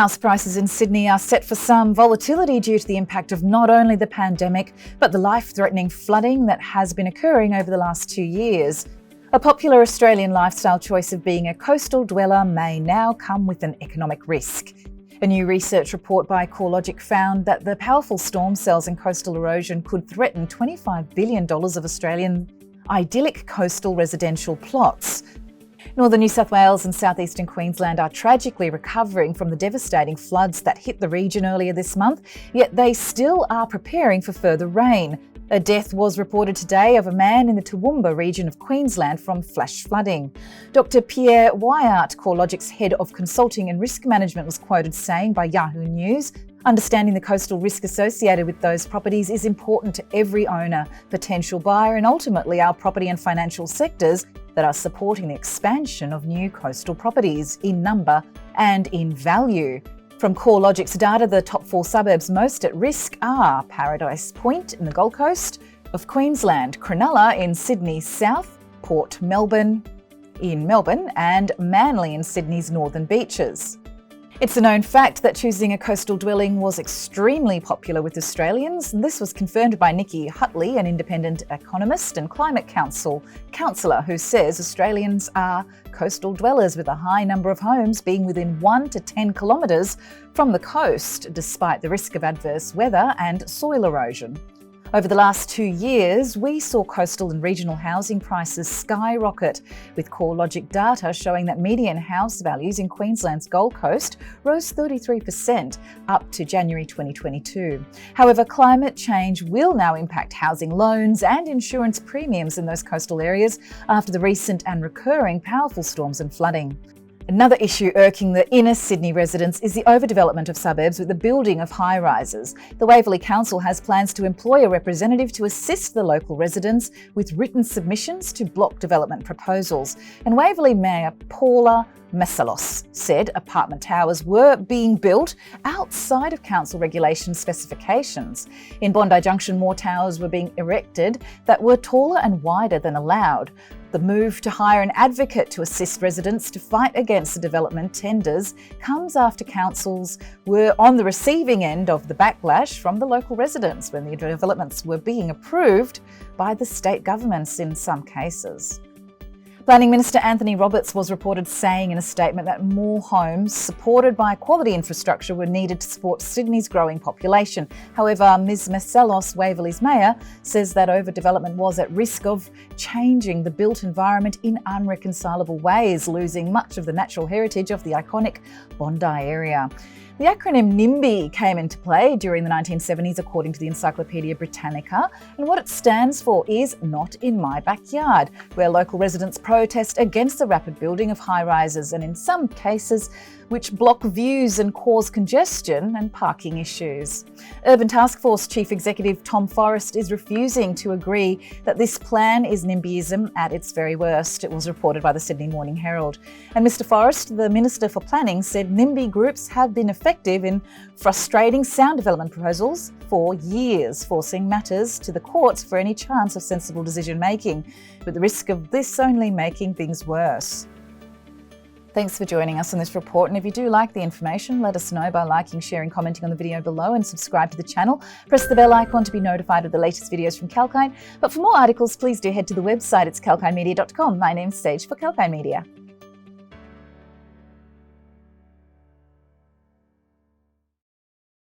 House prices in Sydney are set for some volatility due to the impact of not only the pandemic, but the life-threatening flooding that has been occurring over the last 2 years. A popular Australian lifestyle choice of being a coastal dweller may now come with an economic risk. A new research report by CoreLogic found that the powerful storm cells and coastal erosion could threaten $25 billion of Australian idyllic coastal residential plots. Northern New South Wales and southeastern Queensland are tragically recovering from the devastating floods that hit the region earlier this month, yet they still are preparing for further rain. A death was reported today of a man in the Toowoomba region of Queensland from flash flooding. Dr. Pierre Wyatt, CoreLogic's head of consulting and risk management, was quoted saying by Yahoo News, "Understanding the coastal risk associated with those properties is important to every owner, potential buyer, and ultimately our property and financial sectors that are supporting the expansion of new coastal properties in number and in value." From CoreLogic's data, the top 4 suburbs most at risk are Paradise Point in the Gold Coast of Queensland, Cronulla in Sydney's south, Port Melbourne in Melbourne, and Manly in Sydney's northern beaches. It's a known fact that choosing a coastal dwelling was extremely popular with Australians, and this was confirmed by Nikki Hutley, an independent economist and climate counsellor, who says Australians are coastal dwellers with a high number of homes being within 1 to 10 kilometres from the coast, despite the risk of adverse weather and soil erosion. Over the last 2 years, we saw coastal and regional housing prices skyrocket, with CoreLogic data showing that median house values in Queensland's Gold Coast rose 33% up to January 2022. However, climate change will now impact housing loans and insurance premiums in those coastal areas after the recent and recurring powerful storms and flooding. Another issue irking the inner Sydney residents is the overdevelopment of suburbs with the building of high-rises. The Waverley Council has plans to employ a representative to assist the local residents with written submissions to block development proposals. And Waverley Mayor Paula Messalos said apartment towers were being built outside of council regulation specifications. In Bondi Junction, more towers were being erected that were taller and wider than allowed. The move to hire an advocate to assist residents to fight against the development tenders comes after councils were on the receiving end of the backlash from the local residents when the developments were being approved by the state governments in some cases. Planning Minister Anthony Roberts was reported saying in a statement that more homes supported by quality infrastructure were needed to support Sydney's growing population. However, Ms Messalos, Waverley's mayor, says that overdevelopment was at risk of changing the built environment in unreconcilable ways, losing much of the natural heritage of the iconic Bondi area. The acronym NIMBY came into play during the 1970s, according to the Encyclopaedia Britannica, and what it stands for is Not in My Backyard, where local residents protest against the rapid building of high-rises and, in some cases, which block views and cause congestion and parking issues. Urban Task Force Chief Executive Tom Forrest is refusing to agree that this plan is NIMBYism at its very worst, it was reported by the Sydney Morning Herald. And Mr Forrest, the Minister for Planning, said NIMBY groups have been effective in frustrating sound development proposals for years, forcing matters to the courts for any chance of sensible decision-making, with the risk of this only making things worse. Thanks for joining us on this report, and if you do like the information, let us know by liking, sharing, commenting on the video below, and subscribe to the channel. Press the bell icon to be notified of the latest videos from Kalkine. But for more articles, please do head to the website. It's kalkinemedia.com. My name's Sage for Kalkine Media.